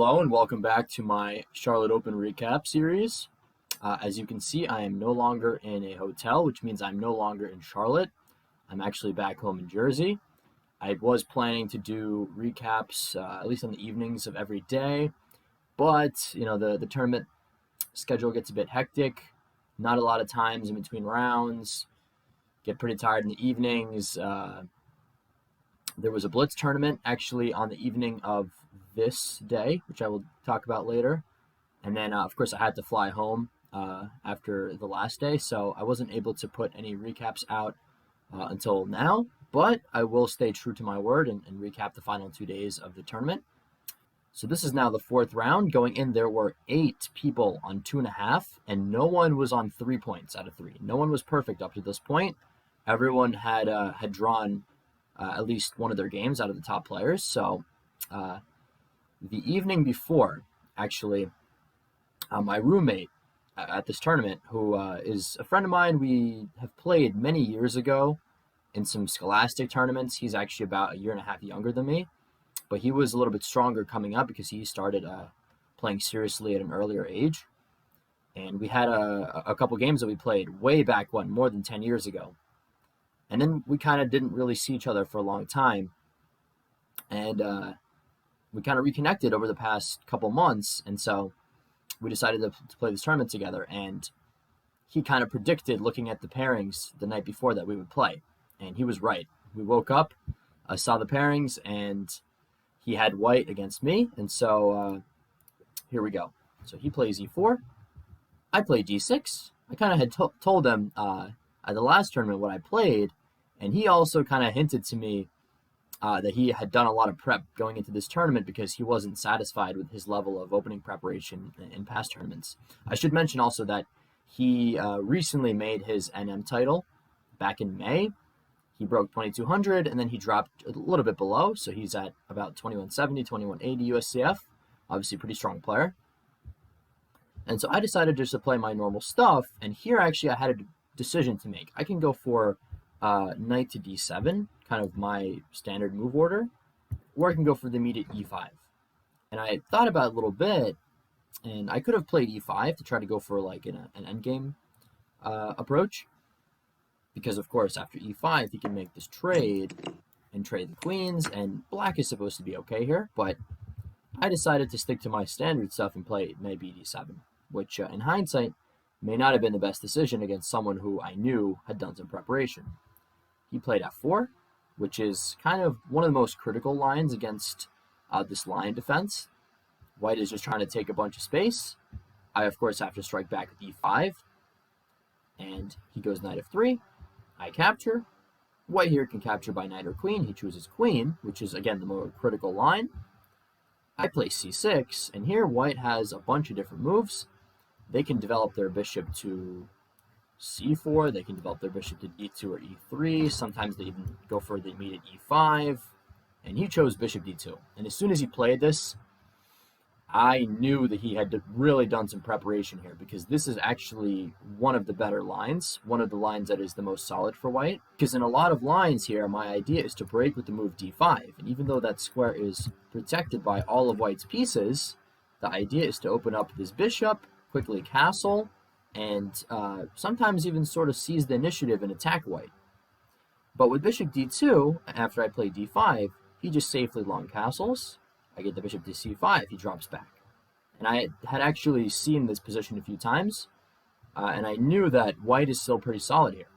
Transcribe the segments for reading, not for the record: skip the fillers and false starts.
Hello and welcome back to my Charlotte Open recap series. As you can see, I am no longer in a hotel, which means I'm no longer in Charlotte. I'm actually back home in Jersey. I was planning to do recaps at least on the evenings of every day, but the tournament schedule gets a bit hectic. Not a lot of times in between rounds. Get pretty tired in the evenings. There was a blitz tournament actually on the evening of this day, which I will talk about later. And then, of course, I had to fly home after the last day, so I wasn't able to put any recaps out until now. But I will stay true to my word and recap the final 2 days of the tournament. So this is now the fourth round. Going in, there were 8 people on 2.5, and no one was on 3 points out of 3. No one was perfect up to this point. Everyone had drawn at least one of their games out of the top players. So the evening before, actually, my roommate at this tournament, who is a friend of mine, we have played many years ago in some scholastic tournaments. He's actually about a year and a half younger than me, but he was a little bit stronger coming up because he started playing seriously at an earlier age. And we had a couple games that we played way back when, more than 10 years ago. And then we kind of didn't really see each other for a long time. And we kind of reconnected over the past couple months. And so we decided to play this tournament together. And he kind of predicted, looking at the pairings the night before, that we would play. And he was right. We woke up, saw the pairings, and he had white against me. And so here we go. So he plays e4. I play d6. I kind of had told him at the last tournament what I played. And he also kind of hinted to me that he had done a lot of prep going into this tournament because he wasn't satisfied with his level of opening preparation in past tournaments. I should mention also that he recently made his NM title back in May. He broke 2200 and then he dropped a little bit below. So he's at about 2170, 2180 USCF. Obviously, pretty strong player. And so I decided just to play my normal stuff. And here, actually, I had a decision to make. I can go for knight to d7, kind of my standard move order, or I can go for the immediate e5. And I thought about it a little bit, and I could have played e5 to try to go for like an endgame approach, because of course after e5 he can make this trade and trade the queens, and black is supposed to be okay here, but I decided to stick to my standard stuff and play knight bd7, which in hindsight may not have been the best decision against someone who I knew had done some preparation. He played f4, which is kind of one of the most critical lines against this line defense. White is just trying to take a bunch of space. I, of course, have to strike back with e5. And he goes knight f3. I capture. White here can capture by knight or queen. He chooses queen, which is, again, the more critical line. I play c6, and here white has a bunch of different moves. They can develop their bishop to c4, they can develop their bishop to d2 or e3, sometimes they even go for the immediate e5, and he chose bishop d2. And as soon as he played this, I knew that he had really done some preparation here, because this is actually one of the better lines, one of the lines that is the most solid for white, because in a lot of lines here, my idea is to break with the move d5, and even though that square is protected by all of white's pieces, the idea is to open up this bishop, quickly castle, and sometimes even sort of seize the initiative and attack white. But with bishop d2, after I play d5, he just safely long castles. I get the bishop to c5, he drops back. And I had actually seen this position a few times, and I knew that white is still pretty solid here.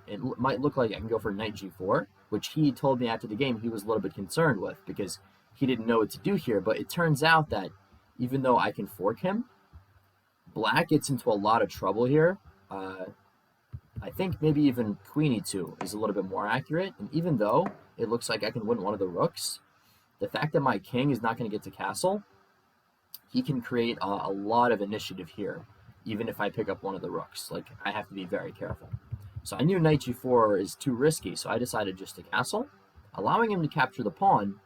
It might look like I can go for knight g4, which he told me after the game he was a little bit concerned with because he didn't know what to do here. But it turns out that even though I can fork him, black gets into a lot of trouble here. I think maybe even queen e2 is a little bit more accurate. And even though it looks like I can win one of the rooks, the fact that my king is not going to get to castle, he can create a lot of initiative here, even if I pick up one of the rooks. Like, I have to be very careful. So I knew knight g4 is too risky, so I decided just to castle, allowing him to capture the pawn.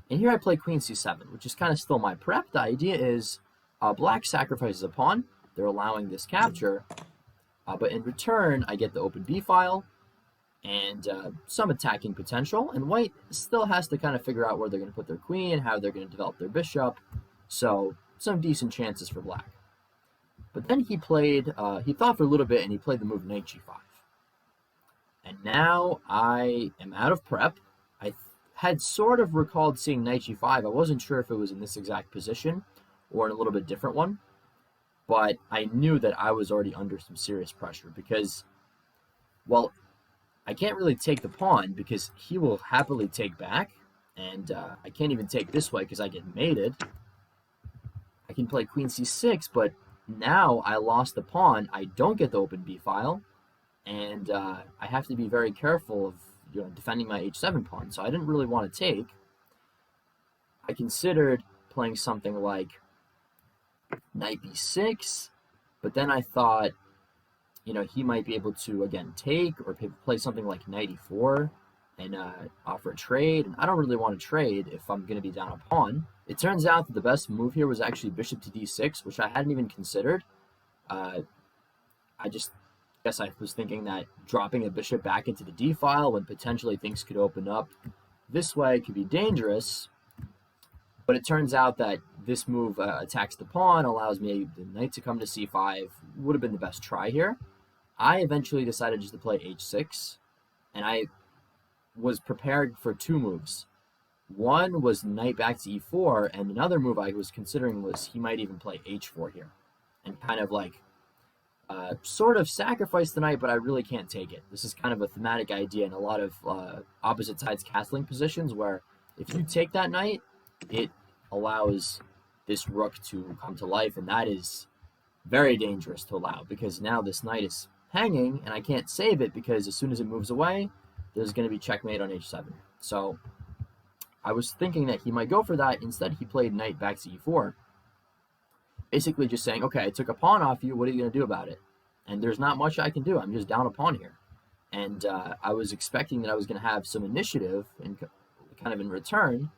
And here I play queen c7, which is kind of still my prep. The idea is black sacrifices a pawn. They're allowing this capture. But in return, I get the open b file and some attacking potential. And white still has to kind of figure out where they're going to put their queen, how they're going to develop their bishop. So some decent chances for black. But then he thought for a little bit and he played the move knight g5. And now I am out of prep. I had sort of recalled seeing knight g5. I wasn't sure if it was in this exact position or in a little bit different one. But I knew that I was already under some serious pressure because, well, I can't really take the pawn because he will happily take back. And I can't even take this way because I get mated. I can play queen c6, but now I lost the pawn. I don't get the open b file. And I have to be very careful of defending my h7 pawn. So I didn't really want to take. I considered playing something like knight b6, but then I thought, he might be able to, again, take or play something like knight e4 and offer a trade. And I don't really want to trade if I'm going to be down a pawn. It turns out that the best move here was actually bishop to d6, which I hadn't even considered. I guess I was thinking that dropping a bishop back into the d file when potentially things could open up this way could be dangerous. But it turns out that this move attacks the pawn, allows me the knight to come to c5, would have been the best try here. I eventually decided just to play h6, and I was prepared for two moves. One was knight back to e4, and another move I was considering was he might even play h4 here, and kind of like sort of sacrifice the knight, but I really can't take it. This is kind of a thematic idea in a lot of opposite sides castling positions where if you take that knight, it allows this rook to come to life, and that is very dangerous to allow because now this knight is hanging and I can't save it because as soon as it moves away, there's going to be checkmate on h7. So I was thinking that he might go for that. Instead, he played knight back to e4, basically just saying, okay, I took a pawn off you, what are you going to do about it? And there's not much I can do. I'm just down a pawn here. And I was expecting that I was going to have some initiative in kind of in return,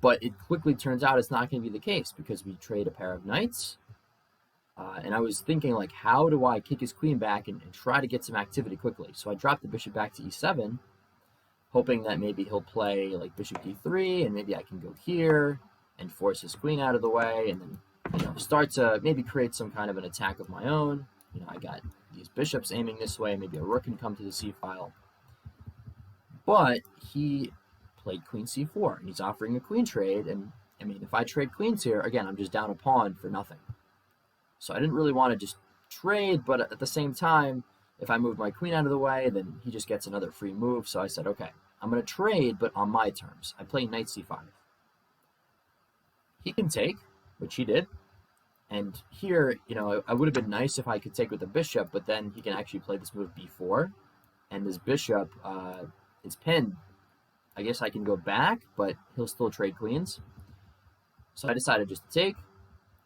but it quickly turns out it's not going to be the case because we trade a pair of knights. And I was thinking, like, how do I kick his queen back and try to get some activity quickly? So I dropped the bishop back to e7, hoping that maybe he'll play, like, bishop d3, and maybe I can go here and force his queen out of the way, and then, start to maybe create some kind of an attack of my own. I got these bishops aiming this way. Maybe a rook can come to the c-file. But he played queen c4, and he's offering a queen trade, and, I mean, if I trade queens here, again, I'm just down a pawn for nothing. So I didn't really want to just trade, but at the same time, if I move my queen out of the way, then he just gets another free move. So I said, okay, I'm going to trade, but on my terms. I play knight c5. He can take, which he did. And here, I would have been nice if I could take with the bishop, but then he can actually play this move b4. And this bishop is pinned. I guess I can go back, but he'll still trade queens. So I decided just to take.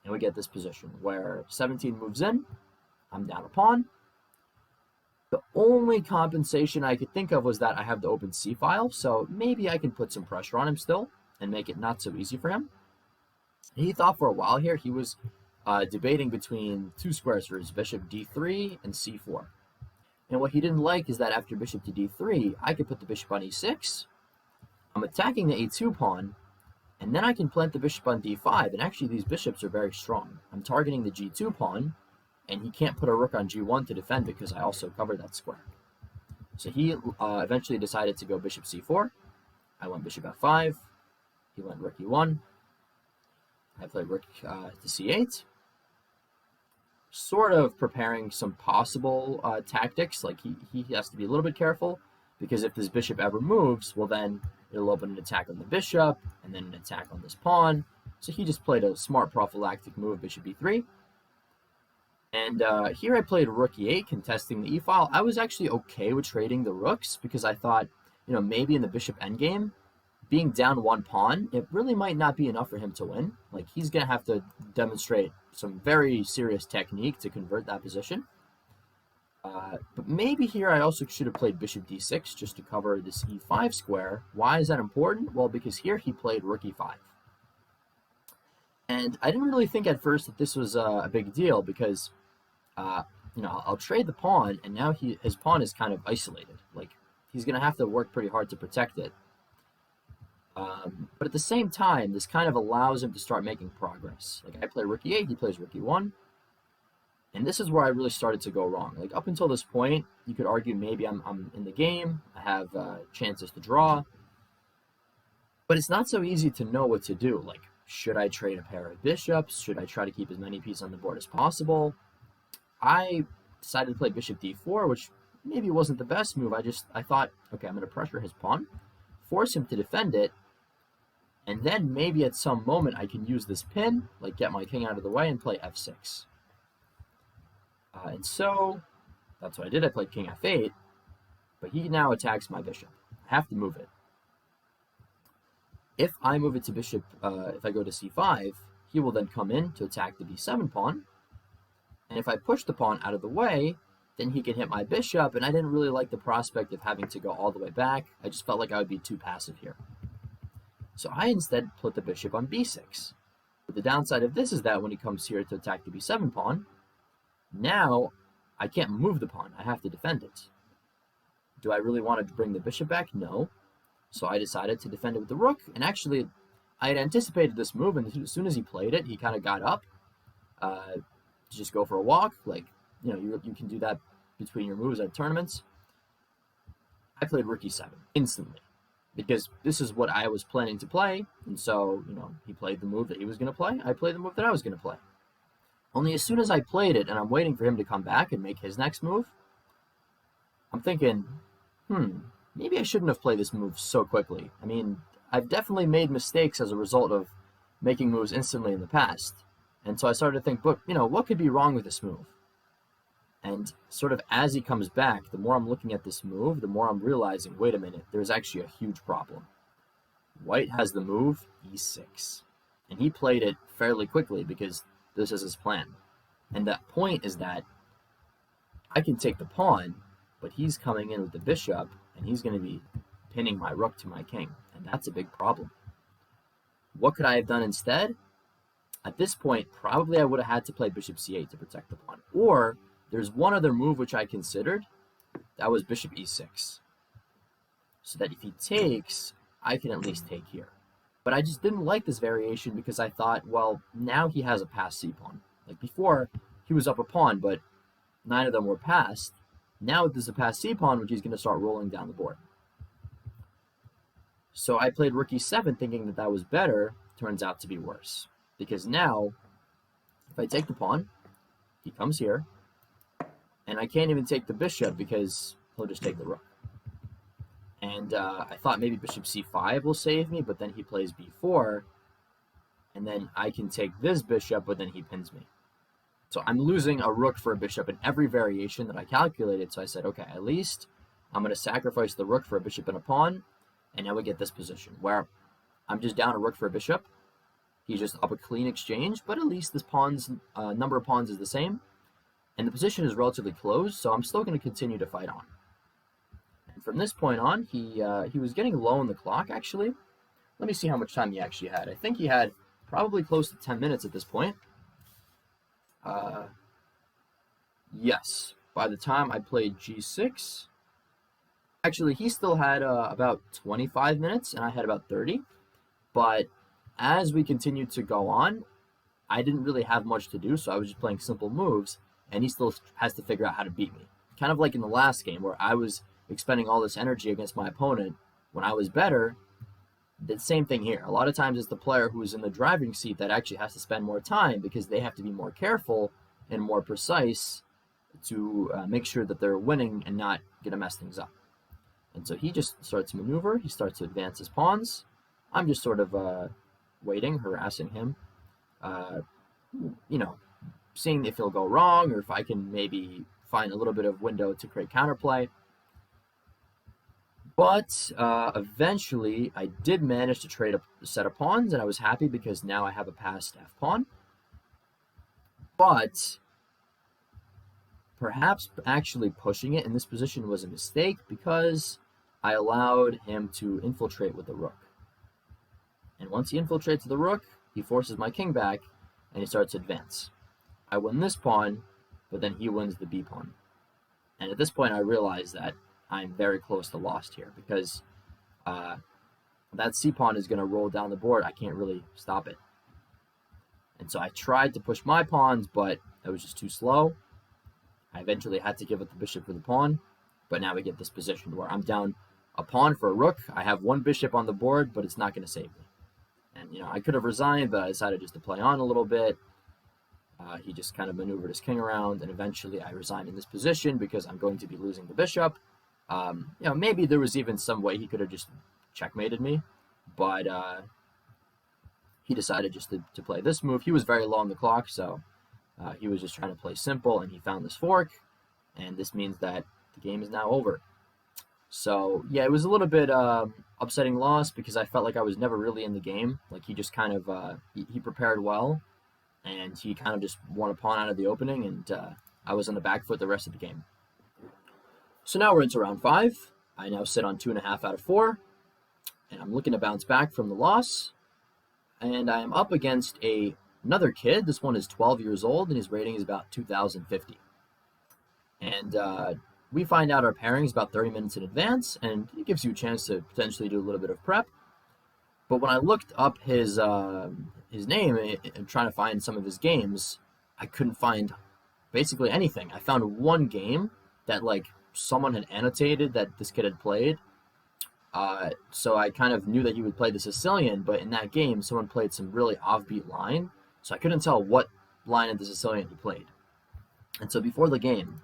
And we get this position where 17 moves in, I'm down a pawn. The only compensation I could think of was that I have the open c-file, so maybe I can put some pressure on him still and make it not so easy for him. He thought for a while here he was debating between two squares for his bishop d3 and c4. And what he didn't like is that after bishop to d3, I could put the bishop on e6. I'm attacking the a2 pawn, and then I can plant the bishop on d5, and actually these bishops are very strong. I'm targeting the g2 pawn, and he can't put a rook on g1 to defend because I also covered that square. So he eventually decided to go bishop c4. I went bishop f5. He went rook e1. I played rook to c8. Sort of preparing some possible tactics, like he has to be a little bit careful, because if this bishop ever moves, well then it'll open an attack on the bishop, and then an attack on this pawn. So he just played a smart prophylactic move, bishop e3. And here I played rook e8, contesting the e-file. I was actually okay with trading the rooks, because I thought, maybe in the bishop endgame, being down one pawn, it really might not be enough for him to win. Like, he's going to have to demonstrate some very serious technique to convert that position. But maybe here I also should have played bishop d6 just to cover this e5 square. Why is that important? Well, because here he played rook e5. And I didn't really think at first that this was a big deal because, I'll trade the pawn, and now his pawn is kind of isolated. Like, he's going to have to work pretty hard to protect it. But at the same time, this kind of allows him to start making progress. Like I play rook e8, he plays rook e1, and this is where I really started to go wrong. Like up until this point, you could argue maybe I'm in the game, I have chances to draw, but it's not so easy to know what to do. Like, should I trade a pair of bishops? Should I try to keep as many pieces on the board as possible? I decided to play bishop d4, which maybe wasn't the best move. I thought, okay, I'm going to pressure his pawn, force him to defend it, and then maybe at some moment I can use this pin, like get my king out of the way and play f6. And so that's what I did. I played king f8, but he now attacks my bishop. I have to move it. If I move it to bishop, if I go to c5, he will then come in to attack the b7 pawn. And if I push the pawn out of the way, then he can hit my bishop, and I didn't really like the prospect of having to go all the way back. I just felt like I would be too passive here. So I instead put the bishop on b6. But the downside of this is that when he comes here to attack the b7 pawn, now I can't move the pawn. I have to defend it. Do I really want to bring the bishop back? No. So I decided to defend it with the rook, and actually I had anticipated this move, and as soon as he played it, he kind of got up to just go for a walk. Like, you can do that between your moves at tournaments. I played rook e7 instantly because this is what I was planning to play, and so, he played the move that he was going to play. I played the move that I was going to play. Only as soon as I played it and I'm waiting for him to come back and make his next move, I'm thinking, maybe I shouldn't have played this move so quickly. I mean, I've definitely made mistakes as a result of making moves instantly in the past. And so I started to think, but, what could be wrong with this move? And sort of as he comes back, the more I'm looking at this move, the more I'm realizing, wait a minute, there's actually a huge problem. White has the move e6. And he played it fairly quickly because this is his plan. And that point is that I can take the pawn, but he's coming in with the bishop, and he's going to be pinning my rook to my king. And that's a big problem. What could I have done instead? At this point, probably I would have had to play bishop c8 to protect the pawn. Or there's one other move which I considered. That was bishop e6. So that if he takes, I can at least take here. But I just didn't like this variation because I thought, well, now he has a passed c-pawn. Like before, he was up a pawn, but 9 of them were passed. Now there's a passed c-pawn, which he's going to start rolling down the board. So I played rook e7 thinking that that was better. Turns out to be worse. Because now, if I take the pawn, he comes here, and I can't even take the bishop because he'll just take the rook. And I thought maybe bishop c5 will save me, but then he plays b4, and then I can take this bishop, but then he pins me. So I'm losing a rook for a bishop in every variation that I calculated, so I said, okay, at least I'm going to sacrifice the rook for a bishop and a pawn, and now we get this position, where I'm just down a rook for a bishop. He's just up a clean exchange, but at least this pawn's number of pawns is the same, and the position is relatively closed, so I'm still going to continue to fight on. From this point on, he was getting low on the clock, actually. Let me see how much time he actually had. I think he had probably close to 10 minutes at this point. Yes, by the time I played g6, actually, he still had about 25 minutes, and I had about 30. But as we continued to go on, I didn't really have much to do, so I was just playing simple moves, and he still has to figure out how to beat me. Kind of like in the last game, where I was expending all this energy against my opponent when I was better. The same thing here. A lot of times it's the player who is in the driving seat that actually has to spend more time because they have to be more careful and more precise to make sure that they're winning and not going to mess things up. And so he just starts to maneuver. He starts to advance his pawns. I'm just sort of waiting, harassing him, seeing if he'll go wrong or if I can maybe find a little bit of window to create counterplay. But eventually, I did manage to trade a set of pawns, and I was happy because now I have a passed f-pawn. But perhaps actually pushing it in this position was a mistake because I allowed him to infiltrate with the rook. And once he infiltrates the rook, he forces my king back, and he starts to advance. I win this pawn, but then he wins the b pawn. And at this point, I realized that I'm very close to lost here because that c-pawn is going to roll down the board. I can't really stop it. And so I tried to push my pawns, but it was just too slow. I eventually had to give up the bishop for the pawn, but now we get this position where I'm down a pawn for a rook. I have one bishop on the board, but it's not going to save me. And, I could have resigned, but I decided just to play on a little bit. He just kind of maneuvered his king around, and eventually I resigned in this position because I'm going to be losing the bishop. Maybe there was even some way he could have just checkmated me, but he decided just to play this move. He was very low on the clock, so he was just trying to play simple, and he found this fork, and this means that the game is now over. So, yeah, it was a little bit upsetting loss because I felt like I was never really in the game. Like, he just kind of, he prepared well, and he kind of just won a pawn out of the opening, and I was on the back foot the rest of the game. So now we're into round 5. I now sit on 2.5 out of 4, and I'm looking to bounce back from the loss, and I am up against another kid. This one is 12 years old, and his rating is about 2,050. And we find out our pairings about 30 minutes in advance, and it gives you a chance to potentially do a little bit of prep. But when I looked up his name and trying to find some of his games, I couldn't find basically anything. I found one game that someone had annotated that this kid had played. So I kind of knew that he would play the Sicilian, but in that game, someone played some really offbeat line, so I couldn't tell what line of the Sicilian he played. And so before the game,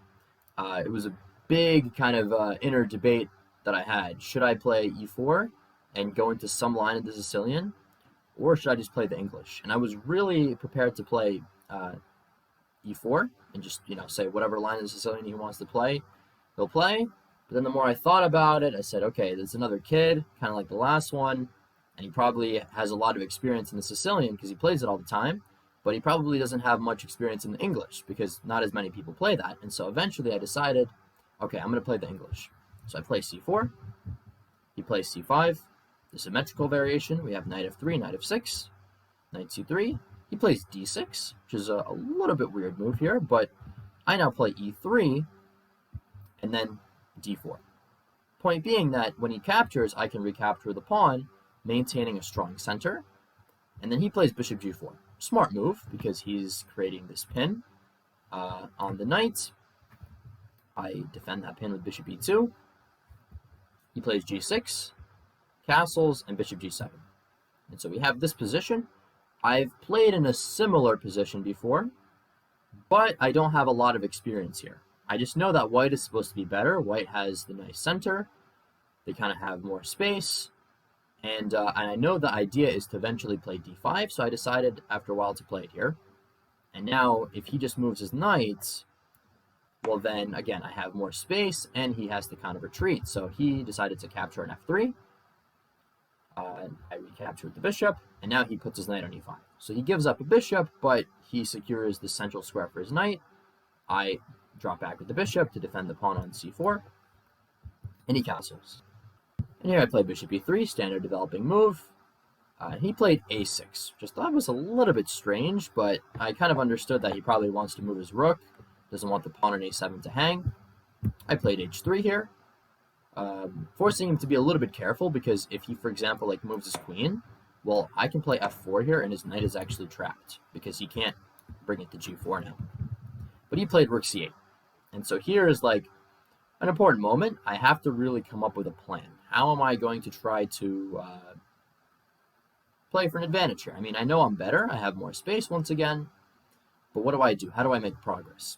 it was a big kind of inner debate that I had. Should I play e4 and go into some line of the Sicilian, or should I just play the English? And I was really prepared to play e4 and just, say whatever line of the Sicilian he wants to play, he'll play. But then the more I thought about it, I said, okay, there's another kid, kind of like the last one, and he probably has a lot of experience in the Sicilian because he plays it all the time, but he probably doesn't have much experience in the English because not as many people play that. And so eventually I decided, okay, I'm going to play the English. So I play c4, he plays c5, the symmetrical variation, we have knight f3, knight f6, knight c3, he plays d6, which is a little bit weird move here, but I now play e3, and then d4. Point being that when he captures, I can recapture the pawn, maintaining a strong center, and then he plays bishop g4. Smart move, because he's creating this pin on the knight. I defend that pin with bishop e2. He plays g6, castles, and bishop g7. And so we have this position. I've played in a similar position before, but I don't have a lot of experience here. I just know that white is supposed to be better. White has the nice center. They kind of have more space. And I know the idea is to eventually play d5, so I decided after a while to play it here. And now, if he just moves his knights, well then, again, I have more space, and he has to kind of retreat. So he decided to capture an f3. I recaptured the bishop, and now he puts his knight on e5. So he gives up a bishop, but he secures the central square for his knight. I drop back with the bishop to defend the pawn on c4, and he castles. And here I play bishop e3, standard developing move. He played a6, which I thought was a little bit strange, but I kind of understood that he probably wants to move his rook, doesn't want the pawn on a7 to hang. I played h3 here, forcing him to be a little bit careful, because if he, for example, moves his queen, well, I can play f4 here, and his knight is actually trapped, because he can't bring it to g4 now. But he played rook c8. And so here is an important moment. I have to really come up with a plan. How am I going to try to play for an advantage here? I mean, I know I'm better. I have more space once again. But what do I do? How do I make progress?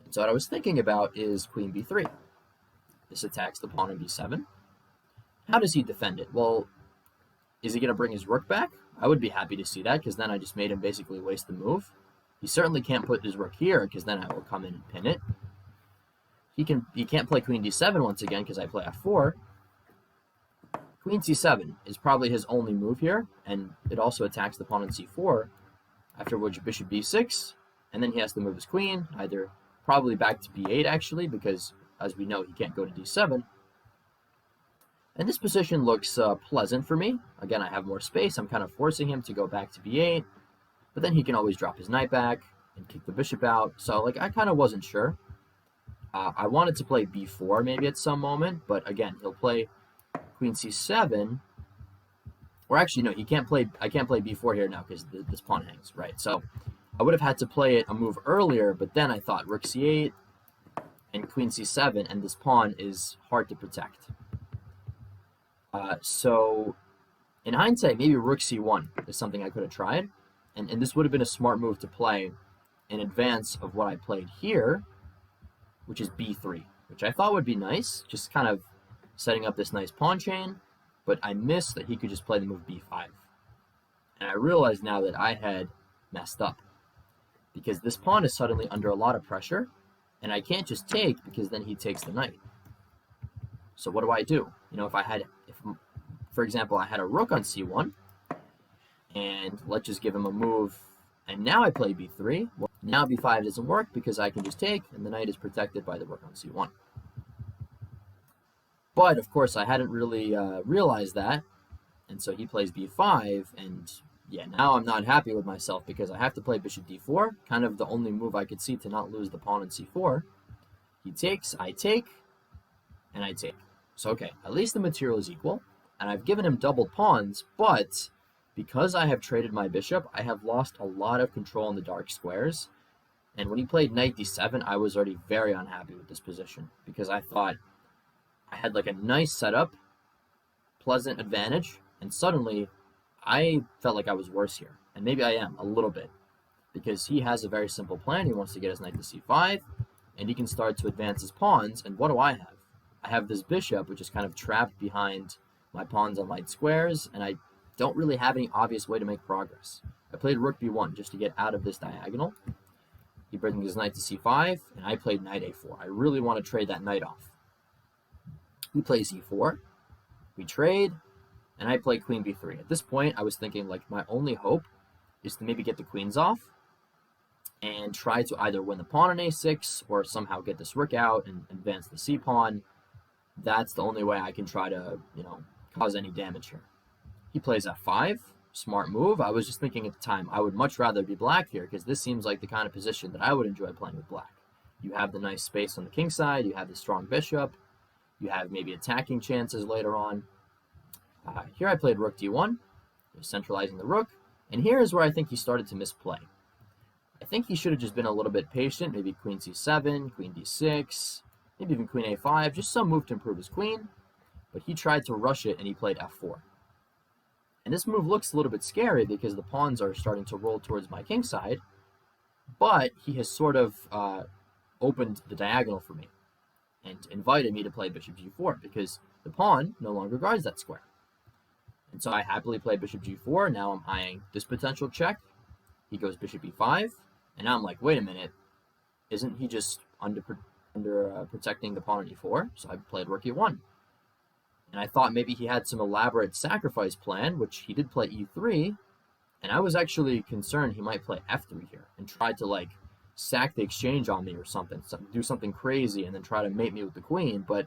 And so what I was thinking about is queen b3. This attacks the pawn on b7. How does he defend it? Well, is he going to bring his rook back? I would be happy to see that, because then I just made him basically waste the move. He certainly can't put his rook here, because then I will come in and pin it. He can't play queen d7 once again, because I play f4. Queen c7 is probably his only move here, and it also attacks the pawn on c4, after which bishop b6, and then he has to move his queen, either probably back to b8 actually, because as we know, he can't go to d7. And this position looks pleasant for me. Again, I have more space. I'm kind of forcing him to go back to b8, but then he can always drop his knight back and kick the bishop out. So I kind of wasn't sure. I wanted to play b4 maybe at some moment, but again, he'll play queen c7, Or actually, no, he can't play. I can't play b4 here now because this pawn hangs, right? So I would have had to play it a move earlier, but then I thought rook c8 and queen c7, and this pawn is hard to protect. So in hindsight, maybe rook c1 is something I could have tried, and this would have been a smart move to play in advance of what I played here, which is b3, which I thought would be nice, just kind of setting up this nice pawn chain, but I missed that he could just play the move b5. And I realized now that I had messed up, because this pawn is suddenly under a lot of pressure, and I can't just take because then he takes the knight. So what do? You know, if for example, I had a rook on c1, and let's just give him a move, and now I play b3. Well, now b5 doesn't work because I can just take, and the knight is protected by the rook on c1. But, of course, I hadn't really realized that, and so he plays b5, and yeah, now I'm not happy with myself because I have to play bishop d4, kind of the only move I could see to not lose the pawn on c4. He takes, I take, and I take. So, okay, at least the material is equal, and I've given him doubled pawns, but because I have traded my bishop, I have lost a lot of control in the dark squares, and when he played knight d7, I was already very unhappy with this position because I thought I had like a nice setup, pleasant advantage, and suddenly I felt like I was worse here. And maybe I am, a little bit, because he has a very simple plan. He wants to get his knight to c5, and he can start to advance his pawns, and what do I have? I have this bishop, which is kind of trapped behind my pawns on light squares, and I don't really have any obvious way to make progress. I played rook b1 just to get out of this diagonal. He brings his knight to c5, and I played knight a4. I really want to trade that knight off. He plays e4, we trade, and I play queen b3. At this point, I was thinking, like, my only hope is to maybe get the queens off and try to either win the pawn on a6 or somehow get this rook out and advance the c-pawn. That's the only way I can try to, you know, cause any damage here. He plays f5, smart move. I was just thinking at the time, I would much rather be black here because this seems like the kind of position that I would enjoy playing with black. You have the nice space on the king side, you have the strong bishop, you have maybe attacking chances later on. Here I played rook d1, centralizing the rook, and here is where I think he started to misplay. I think he should have just been a little bit patient, maybe queen c7, queen d6, maybe even queen a5, just some move to improve his queen, but he tried to rush it and he played f4. And this move looks a little bit scary because the pawns are starting to roll towards my king side, but he has sort of opened the diagonal for me and invited me to play bishop g4 because the pawn no longer guards that square. And so I happily play bishop g4. Now I'm eyeing this potential check. He goes bishop e5, and now I'm like, wait a minute, isn't he just under protecting the pawn on e4? So I played rook e1. And I thought maybe he had some elaborate sacrifice plan, which he did play e3, and I was actually concerned he might play f3 here and try to, like, sack the exchange on me or something, do something crazy and then try to mate me with the queen, but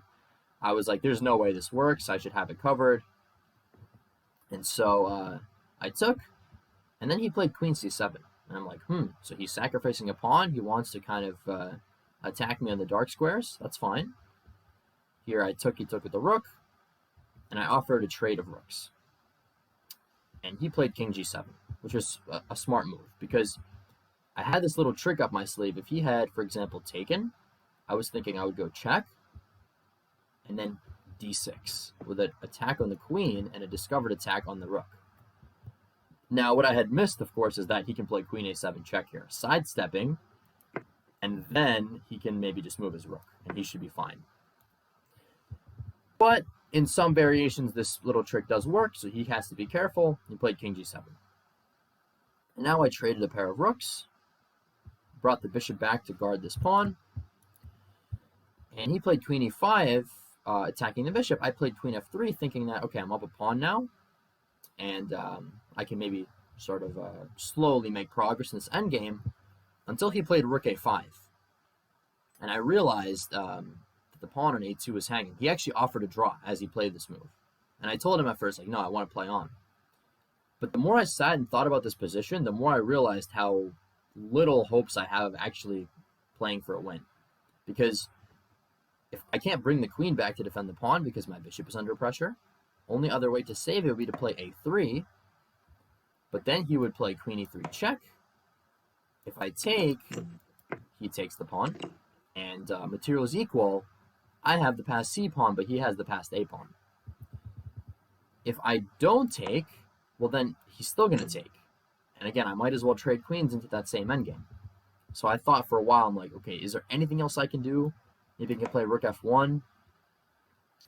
I was like, there's no way this works, I should have it covered. And so I took, and then he played queen c7, and I'm like, so he's sacrificing a pawn, he wants to kind of attack me on the dark squares, that's fine. Here he took with the rook, and I offered a trade of rooks. And he played king g7, which was a smart move, because I had this little trick up my sleeve. If he had, for example, taken, I was thinking I would go check, and then d6, with an attack on the queen and a discovered attack on the rook. Now, what I had missed, of course, is that he can play queen a7 check here, sidestepping, and then he can maybe just move his rook, and he should be fine. But in some variations, this little trick does work, so he has to be careful. He played king g7. And now I traded a pair of rooks, brought the bishop back to guard this pawn, and he played queen e5, attacking the bishop. I played queen f3, thinking that, okay, I'm up a pawn now, and I can maybe sort of slowly make progress in this endgame, until he played rook a5. And I realized that the pawn on a2 was hanging. He actually offered a draw as he played this move. And I told him at first, like, no, I want to play on. But the more I sat and thought about this position, the more I realized how little hopes I have of actually playing for a win. Because if I can't bring the queen back to defend the pawn because my bishop is under pressure, Only other way to save it would be to play a3, but then he would play queen e3 check. If I take, he takes the pawn, and material is equal. I have the passed c pawn, but he has the passed a pawn. If I don't take, well then he's still going to take. And again, I might as well trade queens into that same endgame. So I thought for a while, I'm like, okay, is there anything else I can do? Maybe I can play rook f1,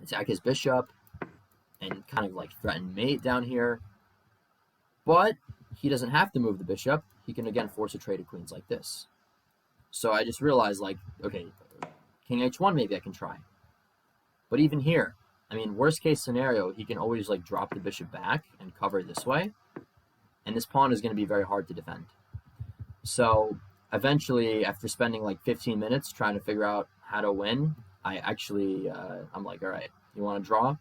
attack his bishop, and kind of like threaten mate down here. But he doesn't have to move the bishop. He can again force a trade of queens like this. So I just realized, like, okay, king h1 maybe I can try. But even here, I mean, worst case scenario, he can always like drop the bishop back and cover this way. And this pawn is going to be very hard to defend. So eventually, after spending like 15 minutes trying to figure out how to win, I actually, I'm like, all right, you want to draw?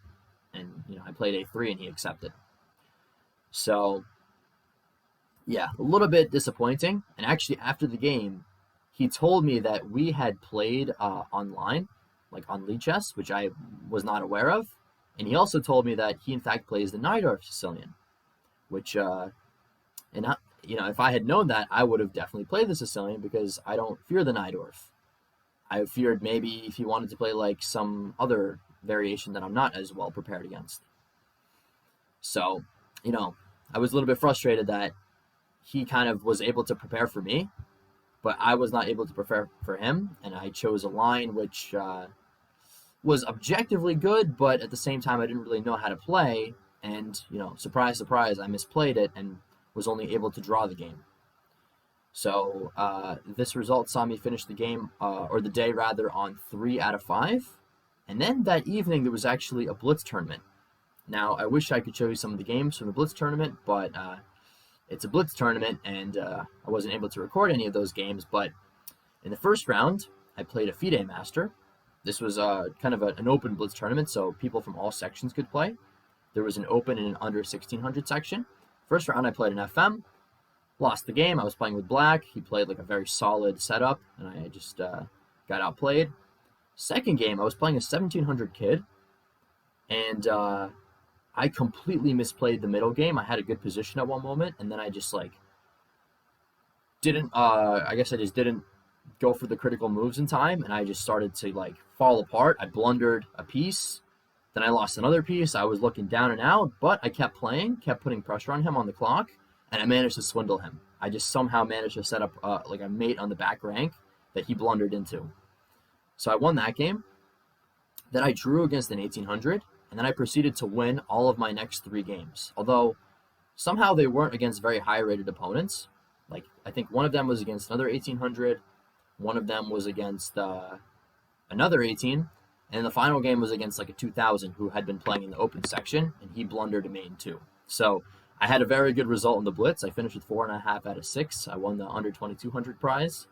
And, I played a3 and he accepted. So, yeah, a little bit disappointing. And actually, after the game, he told me that we had played online, like on Lead Chess, which I was not aware of. And he also told me that he, in fact, plays the Najdorf Sicilian, which, if I had known that, I would have definitely played the Sicilian because I don't fear the Najdorf. I feared maybe if he wanted to play like some other variation that I'm not as well prepared against. So, I was a little bit frustrated that he kind of was able to prepare for me, but I was not able to prepare for him, and I chose a line which was objectively good, but at the same time I didn't really know how to play, and, surprise, surprise, I misplayed it and was only able to draw the game. So this result saw me finish the game, or the day rather, on 3 out of 5. And then that evening there was actually a blitz tournament. Now I wish I could show you some of the games from the blitz tournament, but it's a blitz tournament and I wasn't able to record any of those games. But in the first round, I played a FIDE Master. This was kind of an open blitz tournament, so people from all sections could play. There was an open and an under 1600 section. First round I played an FM. Lost the game. I was playing with black. He played like a very solid setup, and I just got outplayed. Second game, I was playing a 1700 kid, and I completely misplayed the middle game. I had a good position at one moment, and then I just didn't. I guess I just didn't go for the critical moves in time, and I just started to fall apart. I blundered a piece, then I lost another piece. I was looking down and out, but I kept playing, kept putting pressure on him on the clock. And I managed to swindle him. I just somehow managed to set up a mate on the back rank that he blundered into. So I won that game. Then I drew against an 1800, and then I proceeded to win all of my next 3 games. Although somehow they weren't against very high-rated opponents. Like I think one of them was against another 1800, one of them was against another 18, and the final game was against like a 2000 who had been playing in the open section, and he blundered a main too. So I had a very good result in the blitz. I finished with 4.5 out of 6. I won the under 2200 prize,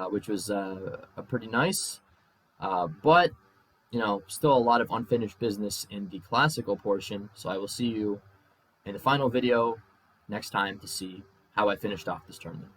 which was a pretty nice. But still a lot of unfinished business in the classical portion. So I will see you in the final video next time to see how I finished off this tournament.